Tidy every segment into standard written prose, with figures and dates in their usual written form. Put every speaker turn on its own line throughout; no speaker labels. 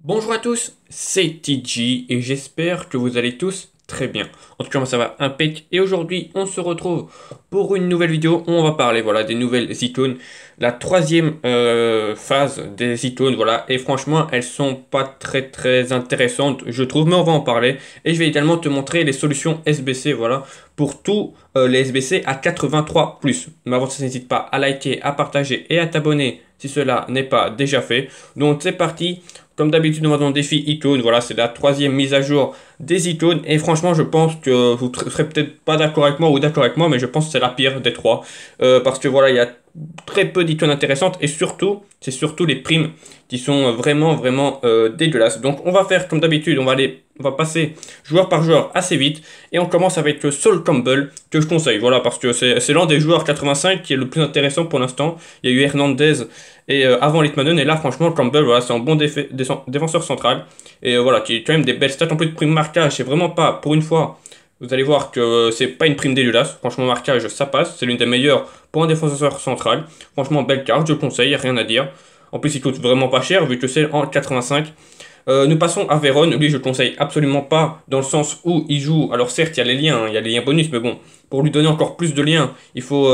Bonjour à tous, c'est TG et j'espère que vous allez tous très bien. En tout cas, moi ça va impec et aujourd'hui on se retrouve pour une nouvelle vidéo où on va parler des nouvelles icônes, la troisième phase des icônes, voilà, et franchement elles sont pas très intéressantes je trouve, mais on va en parler et je vais également te montrer les solutions SBC, voilà, pour tous les SBC à 83+. Mais avant ça, n'hésite pas à liker, à partager et à t'abonner si cela n'est pas déjà fait. Donc c'est parti. Comme d'habitude, on va dans le défi icône. Voilà, c'est la troisième mise à jour des icônes. Et franchement, je pense que vous serez peut-être pas d'accord avec moi ou d'accord avec moi, mais je pense que c'est la pire des trois. Parce que voilà, il y a très peu d'icônes intéressantes. Et surtout, c'est surtout les primes qui sont vraiment dégueulasses. Donc, on va faire comme d'habitude. On va passer joueur par joueur assez vite. Et on commence avec Sol Campbell, que je conseille. Voilà, parce que c'est l'un des joueurs 85 qui est le plus intéressant pour l'instant. Il y a eu Hernandez et avant Litmanen, et là franchement Campbell, voilà, c'est un bon défenseur central et voilà, qui a quand même des belles stats. En plus de prime marquage, c'est vraiment pas, pour une fois vous allez voir que c'est pas une prime dégueulasse. Franchement, marquage ça passe, c'est l'une des meilleures pour un défenseur central. Franchement, belle carte, je conseille, rien à dire. En plus il coûte vraiment pas cher vu que c'est en 85. Nous passons à Vérone. Lui, je le conseille absolument pas dans le sens où il joue. Alors certes, il y a les liens, il y a les liens bonus, mais bon, pour lui donner encore plus de liens, il faut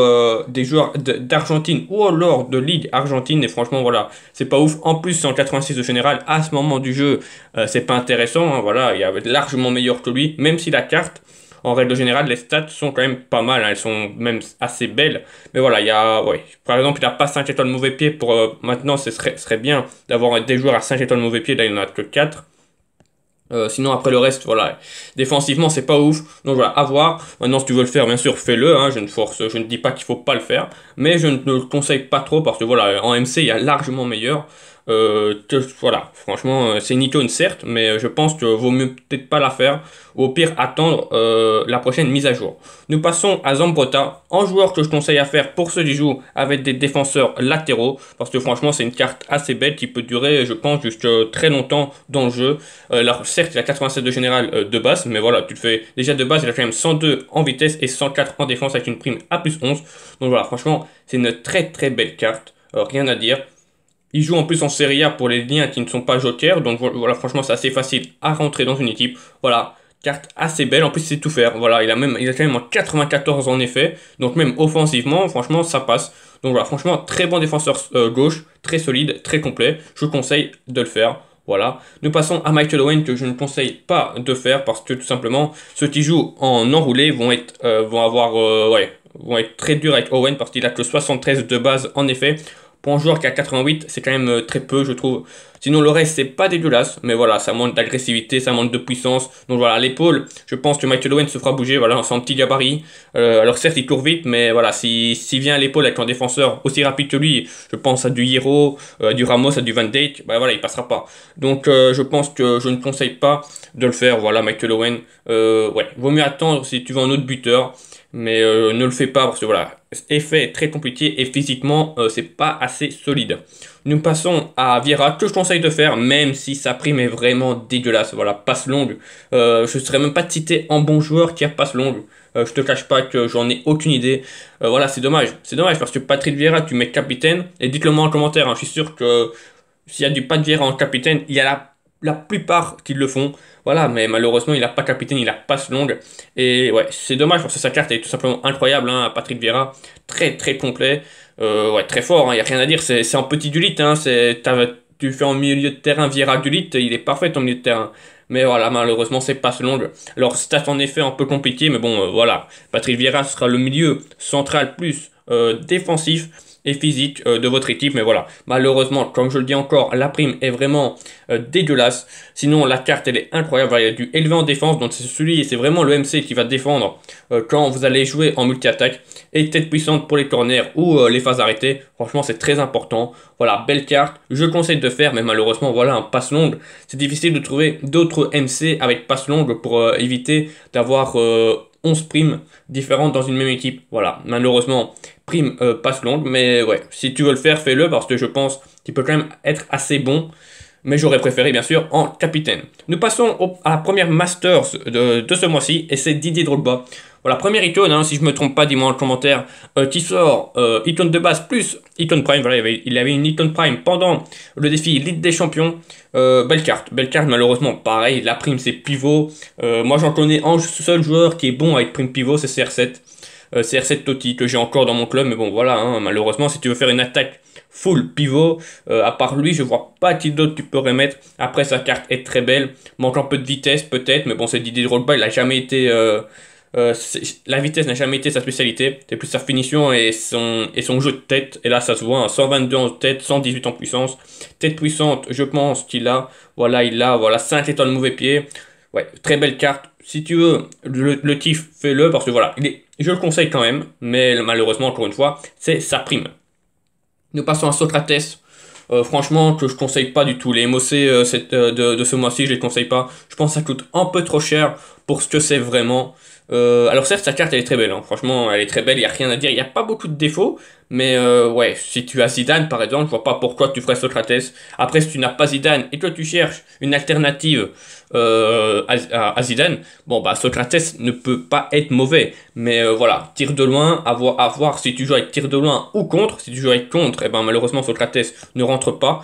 des joueurs d'Argentine ou alors de Ligue Argentine. Et franchement, voilà, c'est pas ouf. En plus, c'est en 86 de général. À ce moment du jeu, c'est pas intéressant, hein. Voilà, il y a largement meilleur que lui, même si la carte, en règle générale, les stats sont quand même pas mal, hein. Elles sont même assez belles. Mais voilà, il y a, ouais. Par exemple, il n'a pas 5 étoiles mauvais pied pour maintenant, serait bien d'avoir des joueurs à 5 étoiles mauvais pied. Là, il n'y en a que 4. Sinon, après le reste, voilà. Défensivement, c'est pas ouf. Donc voilà, à voir. Maintenant, si tu veux le faire, bien sûr, fais-le, hein. Je ne dis pas qu'il faut pas le faire. Mais je ne le conseille pas trop parce que voilà, en MC, il y a largement meilleur. Voilà, franchement, c'est une icône certes, mais je pense que vaut mieux peut-être pas la faire, ou au pire attendre la prochaine mise à jour. Nous passons à Zambrotta, un joueur que je conseille à faire pour ceux qui jouent avec des défenseurs latéraux, parce que franchement c'est une carte assez belle qui peut durer, je pense, jusque très longtemps dans le jeu. Alors certes il a 87 de général de base, mais voilà, tu le fais déjà de base, il a quand même 102 en vitesse et 104 en défense avec une prime à plus 11. Donc voilà, franchement c'est une très belle carte, rien à dire. Il joue en plus en Serie A pour les liens qui ne sont pas jokers, donc voilà, franchement, c'est assez facile à rentrer dans une équipe. Voilà, carte assez belle, en plus, c'est tout faire. Voilà, il a quand même en 94 en effet, donc même offensivement, franchement, ça passe. Donc voilà, franchement, très bon défenseur gauche, très solide, très complet. Je vous conseille de le faire. Voilà. Nous passons à Michael Owen que je ne conseille pas de faire parce que tout simplement, ceux qui jouent en enroulé vont être très durs avec Owen parce qu'il a que 73 de base en effet. Pour un joueur qui a 88, c'est quand même très peu, je trouve. Sinon, le reste, c'est pas dégueulasse, mais voilà, ça manque d'agressivité, ça manque de puissance. Donc voilà, l'épaule, je pense que Michael Owen se fera bouger, voilà, c'est un petit gabarit. Alors certes, il court vite, mais voilà, s'il vient à l'épaule avec un défenseur aussi rapide que lui, je pense à du Hiro, du Ramos, à du Van Dijk, bah voilà, il passera pas. Donc je pense que je ne conseille pas de le faire, voilà, Michael Owen. Ouais, vaut mieux attendre si tu veux un autre buteur. Mais ne le fais pas parce que voilà, effet très compliqué et physiquement c'est pas assez solide. Nous passons à Vieira que je conseille de faire même si sa prime est vraiment dégueulasse. Voilà, passe longue. Je ne serais même pas de citer un bon joueur qui a passe longue. Je te cache pas que j'en ai aucune idée. Voilà, c'est dommage. C'est dommage parce que Patrick Vieira, tu mets capitaine et dites-le moi en commentaire, hein. Je suis sûr que s'il y a du Pat Vieira en capitaine, il y a la plupart qui le font. Voilà, mais malheureusement, il n'a pas capitaine, il a passe longue. Et ouais, c'est dommage parce que sa carte est tout simplement incroyable, hein, Patrick Vieira. Très complet. Ouais, très fort, il n'y a rien à dire. C'est un petit Gullit, hein, tu fais en milieu de terrain Vieira Gullit, il est parfait en milieu de terrain. Mais voilà, malheureusement, c'est passe longue. Alors, stats en effet un peu compliqué, mais bon, voilà. Patrick Vieira sera le milieu central plus défensif et physique de votre équipe. Mais voilà, malheureusement, comme je le dis encore, la prime est vraiment dégueulasse. Sinon, la carte, elle est incroyable. Voilà, il y a du élevé en défense, donc c'est vraiment le MC qui va défendre quand vous allez jouer en multi-attaque. Et tête puissante pour les corners ou les phases arrêtées. Franchement, c'est très important. Voilà, belle carte. Je conseille de faire, mais malheureusement, voilà, un passe longue. C'est difficile de trouver d'autres MC avec passe longue pour éviter d'avoir 11 primes différentes dans une même équipe. Voilà, malheureusement, prime passe longue. Mais ouais, si tu veux le faire, fais-le parce que je pense qu'il peut quand même être assez bon. Mais j'aurais préféré, bien sûr, en capitaine. Nous passons à la première Masters de ce mois-ci, et c'est Didier Drogba. Voilà, première icône, hein, si je me trompe pas, dis-moi en commentaire, qui sort icône de base plus icône prime. Voilà, il avait une icône prime pendant le défi Ligue des Champions. Belle carte, malheureusement, pareil, la prime c'est pivot. Moi j'en connais un seul joueur qui est bon avec prime pivot, c'est CR7. CR7 Totti, que j'ai encore dans mon club, mais bon voilà, hein, malheureusement, si tu veux faire une attaque full pivot, à part lui, je vois pas qui d'autre tu pourrais mettre. Après, sa carte est très belle, manque un peu de vitesse peut-être, mais bon, c'est Didier Drogba, il a jamais été... la vitesse n'a jamais été sa spécialité, c'est plus sa finition et son jeu de tête. Et là, ça se voit, hein, 122 en tête, 118 en puissance. Tête puissante, je pense qu'il a, voilà, 5 étoiles de mauvais pied. Ouais, très belle carte. Si tu veux le tif, fais-le parce que voilà, je le conseille quand même, mais malheureusement, encore une fois, c'est sa prime. Nous passons à Socrates. Franchement, que je conseille pas du tout. Les MOC de ce mois-ci, je les conseille pas. Je pense que ça coûte un peu trop cher pour ce que c'est vraiment. Alors certes, sa carte elle est très belle, hein. Franchement, elle est très belle, il n'y a rien à dire, il n'y a pas beaucoup de défauts, mais ouais, si tu as Zidane par exemple, je vois pas pourquoi tu ferais Socrates. Après, si tu n'as pas Zidane et que tu cherches une alternative à Zidane, bon bah Socrates ne peut pas être mauvais, mais voilà, tir de loin, à voir si tu joues avec tir de loin ou contre. Si tu joues avec contre, et ben malheureusement Socrates ne rentre pas.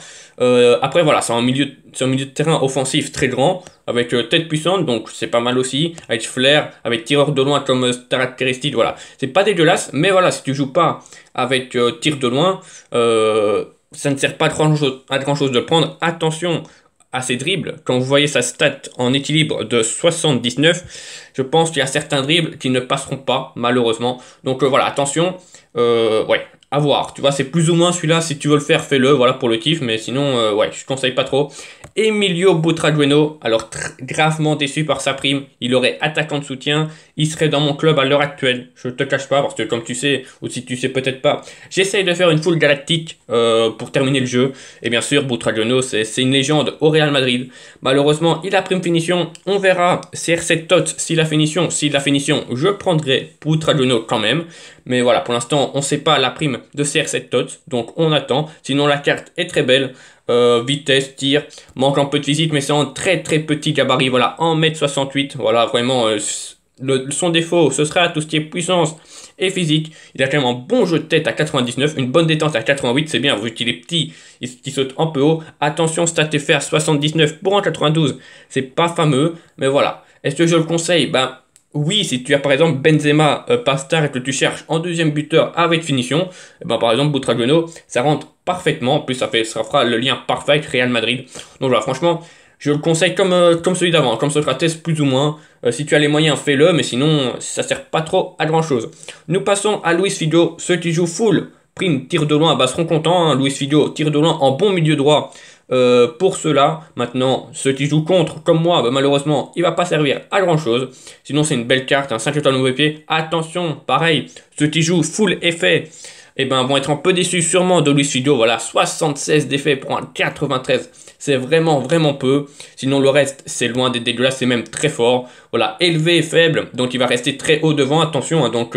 Après voilà, c'est un milieu de terrain offensif très grand, avec tête puissante, donc c'est pas mal aussi, avec flair, avec tireur de loin comme caractéristique, voilà. C'est pas dégueulasse, mais voilà, si tu joues pas avec tir de loin, ça ne sert pas à grand chose de le prendre. Attention à ses dribbles, quand vous voyez sa stat en équilibre de 79, je pense qu'il y a certains dribbles qui ne passeront pas, malheureusement. Donc voilà, attention, ouais, à voir. Tu vois, c'est plus ou moins celui-là, si tu veux le faire, fais-le, voilà, pour le kiff, mais sinon, ouais, je conseille pas trop. Emilio Butragueno, alors gravement déçu par sa prime, il aurait attaquant de soutien, il serait dans mon club à l'heure actuelle, je te cache pas, parce que comme tu sais, ou si tu sais peut-être pas, j'essaye de faire une full galactique pour terminer le jeu, et bien sûr, Butragueno, c'est une légende au Real Madrid. Malheureusement, il a prime finition, on verra CR7 Tot si la finition, je prendrai Butragueno quand même, mais voilà, pour l'instant, on sait pas la prime de CR7 Tot, donc on attend, sinon la carte est très belle. Vitesse, tir, manque un peu de physique, mais c'est en très petit gabarit, voilà, 1m68, voilà, vraiment, son défaut, ce sera tout ce qui est puissance et physique. Il a quand même un bon jeu de tête à 99, une bonne détente à 88, c'est bien, vu qu'il est petit, il saute un peu haut. Attention, stat FR 79 pour un 92, c'est pas fameux, mais voilà. Est-ce que je le conseille? Ben, oui, si tu as par exemple Benzema, Pastar et que tu cherches en deuxième buteur avec finition, et ben par exemple Butragueno, ça rentre parfaitement. En plus, ça fera le lien parfait avec Real Madrid. Donc voilà, franchement, je le conseille comme celui d'avant, comme Socrates plus ou moins. Si tu as les moyens, fais-le, mais sinon, ça sert pas trop à grand chose. Nous passons à Luis Figo, ceux qui jouent full prime tir de loin, bah, seront contents. Hein. Luis Figo, tir de loin en bon milieu droit. Pour cela, maintenant, ceux qui jouent contre, comme moi, bah, malheureusement, il va pas servir à grand chose. Sinon, c'est une belle carte, un 5 étoiles de mauvais pied. Attention, pareil, ceux qui jouent full effet, eh ben, vont être un peu déçus sûrement de Luis Figo. Voilà, 76 d'effet pour un 93. C'est vraiment peu. Sinon, le reste, c'est loin d'être dégueulasse, c'est même très fort. Voilà, élevé et faible, donc il va rester très haut devant. Attention, hein, donc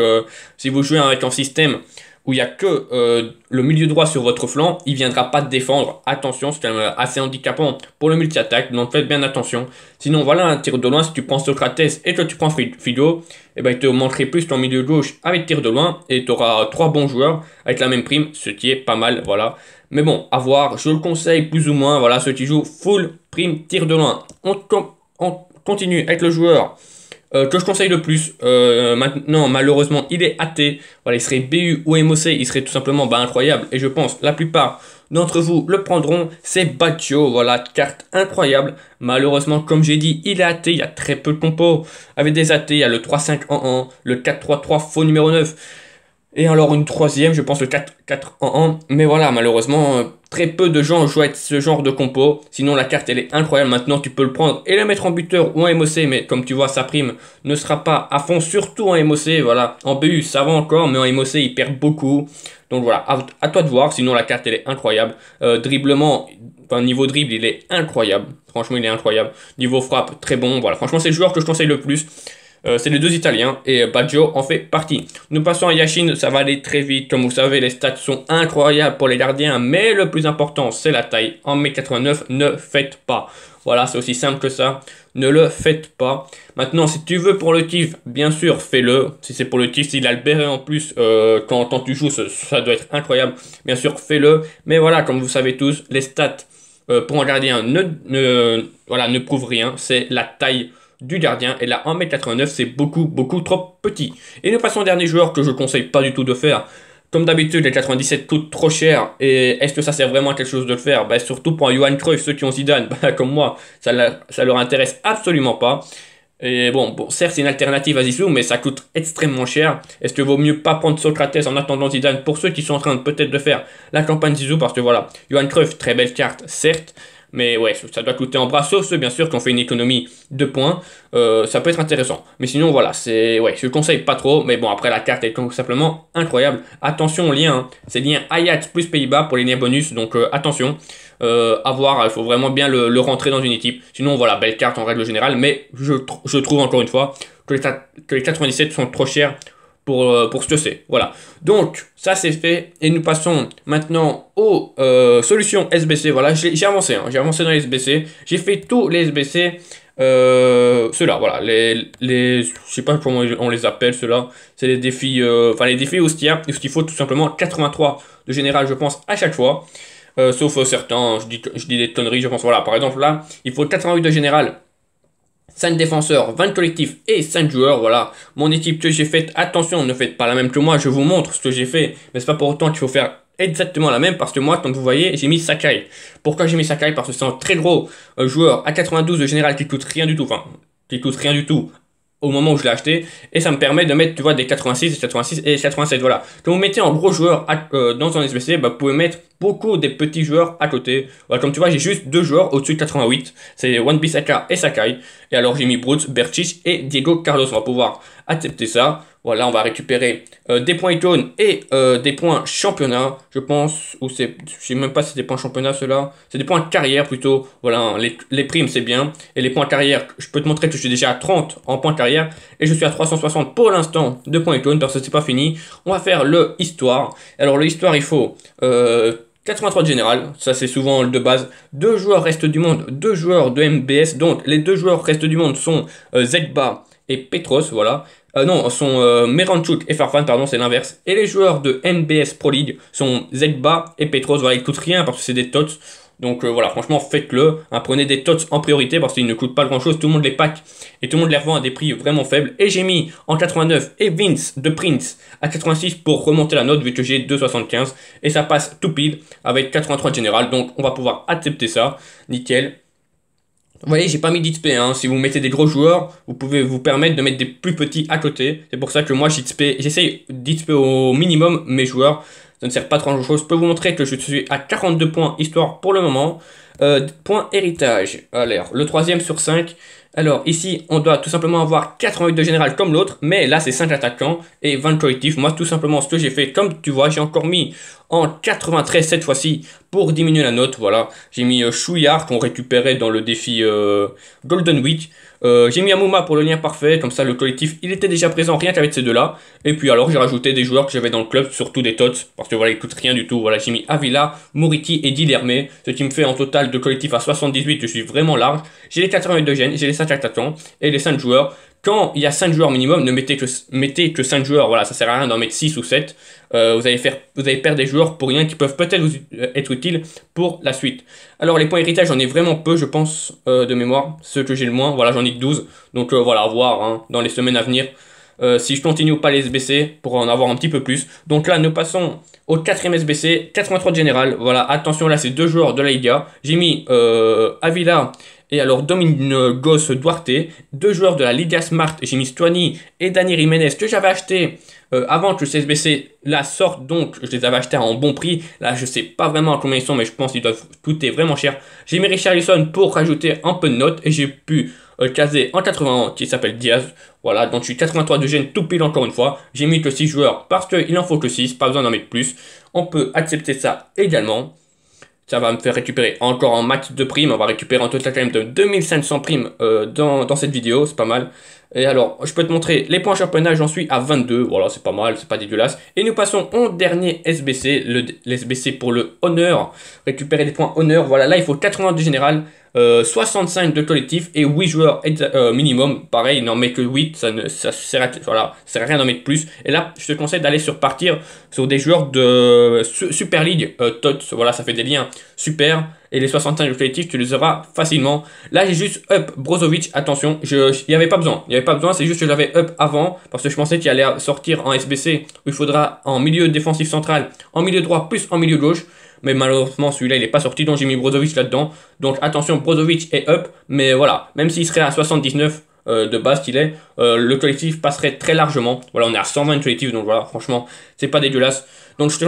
si vous jouez avec un système où il n'y a que le milieu droit sur votre flanc, il ne viendra pas te défendre. Attention, c'est quand même assez handicapant pour le multi-attaque, donc faites bien attention. Sinon, voilà, un tir de loin, si tu prends Socrates et que tu prends Figo, eh ben, il te manquerait plus ton milieu gauche avec tir de loin, et tu auras 3 bons joueurs avec la même prime, ce qui est pas mal, voilà. Mais bon, à voir, je le conseille plus ou moins, voilà, ceux qui jouent full prime tir de loin. On continue avec le joueur que je conseille le plus. Maintenant, malheureusement, il est athée. Voilà, il serait BU ou MOC, il serait tout simplement incroyable. Et je pense la plupart d'entre vous le prendront. C'est Baccio, voilà, carte incroyable. Malheureusement, comme j'ai dit, il est athée. Il y a très peu de compos. Avec des athées, il y a le 3-5 en 1, le 4-3-3 faux numéro 9. Et alors une troisième, je pense le 4 en 1. Mais voilà, malheureusement, très peu de gens jouent avec ce genre de compo. Sinon, la carte, elle est incroyable. Maintenant, tu peux le prendre et la mettre en buteur ou en MOC. Mais comme tu vois, sa prime ne sera pas à fond, surtout en MOC. Voilà, en BU, ça va encore, mais en MOC, il perd beaucoup. Donc voilà, à toi de voir. Sinon, la carte, elle est incroyable. Dribblement, enfin, niveau dribble, il est incroyable. Franchement, il est incroyable. Niveau frappe, très bon. Voilà, franchement, c'est le joueur que je conseille le plus. C'est les deux Italiens et Baggio en fait partie. Nous passons à Yashin, ça va aller très vite. Comme vous savez, les stats sont incroyables pour les gardiens, mais le plus important, c'est la taille. 1m89, ne faites pas. Voilà, c'est aussi simple que ça. Ne le faites pas. Maintenant, si tu veux pour le tif, bien sûr, fais-le. Si c'est pour le tif, s'il a le béret en plus, quand tu joues, ça doit être incroyable. Bien sûr, fais-le. Mais voilà, comme vous savez tous, les stats pour un gardien voilà, ne prouvent rien. C'est la taille du gardien. Et là, 1m89, c'est beaucoup trop petit. Et nous passons au dernier joueur que je conseille pas du tout de faire. Comme d'habitude, les 97 coûtent trop cher. Et est-ce que ça sert vraiment à quelque chose de le faire? Bah, surtout pour un Johan Cruyff, ceux qui ont Zidane, bah, comme moi, ça leur intéresse absolument pas. Et bon, certes, c'est une alternative à Zizou, mais ça coûte extrêmement cher. Est-ce que vaut mieux pas prendre Socrates en attendant Zidane pour ceux qui sont en train de peut-être de faire la campagne Zizou? Parce que voilà, Johan Cruyff, très belle carte, certes. Mais ouais, ça doit coûter en bras, sauf ceux bien sûr qui ont fait une économie de points. Ça peut être intéressant. Mais sinon, voilà, ouais, je ne conseille pas trop. Mais bon, après, la carte est tout simplement incroyable. Attention au lien, hein. C'est lien Ajax plus Pays-Bas pour les liens bonus. Donc attention, à voir, il faut vraiment bien le rentrer dans une équipe. Sinon, voilà, belle carte en règle générale. Mais je trouve encore une fois que les 97 sont trop chers pour ce que c'est. Voilà. Donc, ça c'est fait. Et nous passons maintenant aux solutions SBC. Voilà, j'ai avancé. Hein, j'ai avancé dans les SBC. J'ai fait tous les SBC. Ceux-là, voilà. Je sais pas comment on les appelle, ceux-là. C'est les défis, enfin les défis Ostia. Il faut tout simplement 83 de général, je pense, à chaque fois. Sauf certains, je dis des conneries, je pense. Voilà, par exemple, là, il faut 88 de général. 5 défenseurs, 20 collectifs et 5 joueurs, voilà. Mon équipe que j'ai faite, attention, ne faites pas la même que moi, je vous montre ce que j'ai fait. Mais c'est pas pour autant qu'il faut faire exactement la même, parce que moi, comme vous voyez, j'ai mis Sakai. Pourquoi j'ai mis Sakai? Parce que c'est un très gros joueur à 92 de général qui coûte rien du tout, enfin, qui coûte rien du tout au moment où je l'ai acheté, et ça me permet de mettre, tu vois, des 86, des 86 et 87, voilà. Quand vous mettez un gros joueur dans un SBC, bah, vous pouvez mettre beaucoup des petits joueurs à côté. Voilà, comme tu vois, j'ai juste deux joueurs au-dessus de 88, c'est Wan-Bissaka et Sakai, et alors j'ai mis Brooks, Berchiche et Diego Carlos, on va pouvoir accepter ça. Voilà, on va récupérer des points icônes et des points championnat, je pense, ou c'est, je sais même pas si c'est des points championnat ceux-là, c'est des points carrière plutôt, voilà, les primes c'est bien, et les points carrière, je peux te montrer que je suis déjà à 30 en points carrière, et je suis à 360 pour l'instant de points icônes, parce que c'est pas fini, on va faire le histoire, alors le histoire il faut 83 de général, ça c'est souvent le de base, 2 joueurs restent du monde, 2 joueurs de MBS, donc les 2 joueurs restent du monde sont Zegba et Petros, voilà. Non, sont Meranchuk et Farfan, pardon, c'est l'inverse. Et les joueurs de MBS Pro League sont Zegba et Petros, voilà, ils coûtent rien parce que c'est des tots. Donc voilà, franchement, faites-le. Hein, prenez des tots en priorité parce qu'ils ne coûtent pas grand-chose. Tout le monde les pack et tout le monde les revend à des prix vraiment faibles. Et j'ai mis en 89 et Vince de Prince à 86 pour remonter la note vu que j'ai 2,75. Et ça passe tout pile avec 83 de général. Donc on va pouvoir accepter ça. Nickel. Vous voyez, j'ai pas mis d'XP, hein. Si vous mettez des gros joueurs, vous pouvez vous permettre de mettre des plus petits à côté. C'est pour ça que moi, j'essaye d'XP au minimum mes joueurs. Ça ne sert pas trop à grand chose. Je peux vous montrer que je suis à 42 points histoire pour le moment. Point héritage. Alors, le troisième sur 5. Alors, ici, on doit tout simplement avoir 88 de général comme l'autre, mais là, c'est 5 attaquants et 20 collectifs. Moi, tout simplement, ce que j'ai fait, comme tu vois, j'ai encore mis en 93 cette fois-ci pour diminuer la note. Voilà, j'ai mis Chouillard qu'on récupérait dans le défi Golden Week. J'ai mis Amouma pour le lien parfait, comme ça le collectif il était déjà présent rien qu'avec ces deux-là. Et puis alors j'ai rajouté des joueurs que j'avais dans le club, surtout des tots, parce que voilà ils coûtent rien du tout. Voilà, j'ai mis Avila, Mouriti et Dilerme, ce qui me fait en total de collectif à 78, je suis vraiment large. J'ai les 88 de gènes, j'ai les 5 attaquants et les 5 joueurs. Quand il y a 5 joueurs minimum, ne mettez que 5 joueurs, voilà, ça sert à rien d'en mettre 6 ou 7. Vous allez perdre des joueurs pour rien qui peuvent peut-être vous être utiles pour la suite. Alors les points héritage, j'en ai vraiment peu, je pense, de mémoire. Ceux que j'ai le moins, voilà, j'en ai que 12. Donc voilà, à voir hein, dans les semaines à venir. Si je continue ou pas les SBC pour en avoir un petit peu plus. Donc là, nous passons au 4ème SBC, 83 de général. Voilà, attention, là, c'est 2 joueurs de la Liga. J'ai mis Avila et alors Domingos Duarte, 2 joueurs de la Liga Smart. J'ai mis Stuani et Dani Jiménez que j'avais acheté avant que le CSBC la sorte, donc je les avais achetés à un bon prix. Là, je sais pas vraiment combien ils sont, mais je pense qu'ils doivent coûter vraiment cher. J'ai mis Richarlison pour rajouter un peu de notes et j'ai pu caser en 81 qui s'appelle Diaz. Voilà, donc je suis 83 de gène tout pile encore une fois. J'ai mis que 6 joueurs parce qu'il en faut que 6, pas besoin d'en mettre plus. On peut accepter ça également. Ça va me faire récupérer encore un max de primes. On va récupérer un total quand même de 2500 primes dans cette vidéo, c'est pas mal. Et alors, je peux te montrer les points championnat, j'en suis à 22. Voilà, c'est pas mal, c'est pas dégueulasse. Et nous passons au dernier SBC, l'SBC pour le honneur. Récupérer des points honneur. Voilà, là, il faut 80 de général, 65 de collectif et 8 joueurs minimum. Pareil, n'en met que 8, ça sert à rien d'en mettre plus. Et là, je te conseille d'aller partir sur des joueurs de Super League, TOTS. Voilà, ça fait des liens super. Et les 65 de collectif, tu les auras facilement. Là, j'ai juste up Brozovic. Attention, il n'y avait pas besoin. Il n'y avait pas besoin, c'est juste que j'avais up avant. Parce que je pensais qu'il allait sortir en SBC. Où il faudra en milieu défensif central, en milieu droit, plus en milieu gauche. Mais malheureusement, celui-là, il n'est pas sorti. Donc, j'ai mis Brozovic là-dedans. Donc, attention, Brozovic est up. Mais voilà, même s'il serait à 79 de base qu'il est, le collectif passerait très largement. Voilà, on est à 120 collectif. Donc, voilà, franchement, c'est pas dégueulasse. Donc, je te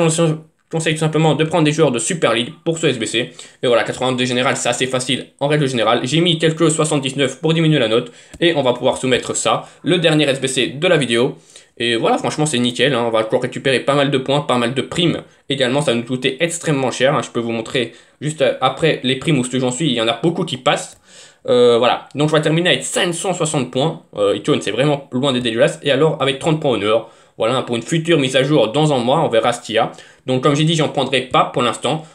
conseille tout simplement de prendre des joueurs de Super League pour ce SBC. Et voilà, 82 général, c'est assez facile en règle générale. J'ai mis quelques 79 pour diminuer la note. Et on va pouvoir soumettre ça, le dernier SBC de la vidéo. Et voilà, franchement, c'est nickel. Hein. On va encore récupérer pas mal de points, pas mal de primes. Également, ça va nous coûter extrêmement cher. Hein. Je peux vous montrer juste après les primes où j'en suis. Il y en a beaucoup qui passent. Voilà, donc je vais terminer avec 560 points. Icon, c'est vraiment loin des dégueulasses. Et alors, avec 30 points honneur. Voilà, pour une future mise à jour dans un mois, on verra ce qu'il y a. Donc, comme j'ai dit, j'en prendrai pas pour l'instant.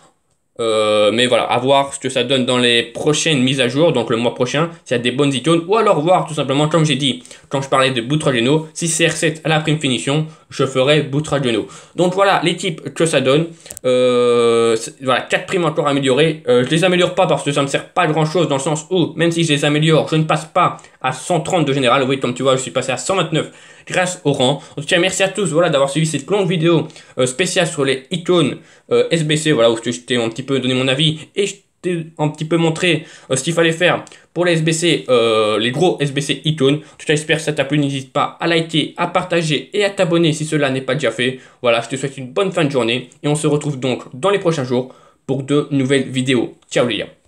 Mais voilà, à voir ce que ça donne dans les prochaines mises à jour, donc le mois prochain, s'il y a des bonnes icônes, ou alors voir tout simplement, comme j'ai dit, quand je parlais de Butragueño, si CR7 à la prime finition, je ferai Butragueño. Donc voilà l'équipe que ça donne. Voilà, 4 primes encore améliorées. Je les améliore pas parce que ça ne me sert pas à grand chose, dans le sens où, même si je les améliore, je ne passe pas à 130 de général. Oui, comme tu vois, je suis passé à 129 grâce au rang. En tout cas, merci à tous voilà, d'avoir suivi cette longue vidéo spéciale sur les icônes SBC, voilà, où je t'ai un petit peu donné mon avis et je t'ai un petit peu montré ce qu'il fallait faire pour les SBC, les gros SBC icônes. En tout cas, j'espère que ça t'a plu. N'hésite pas à liker, à partager et à t'abonner si cela n'est pas déjà fait. Voilà, je te souhaite une bonne fin de journée et on se retrouve donc dans les prochains jours pour de nouvelles vidéos. Ciao les gars.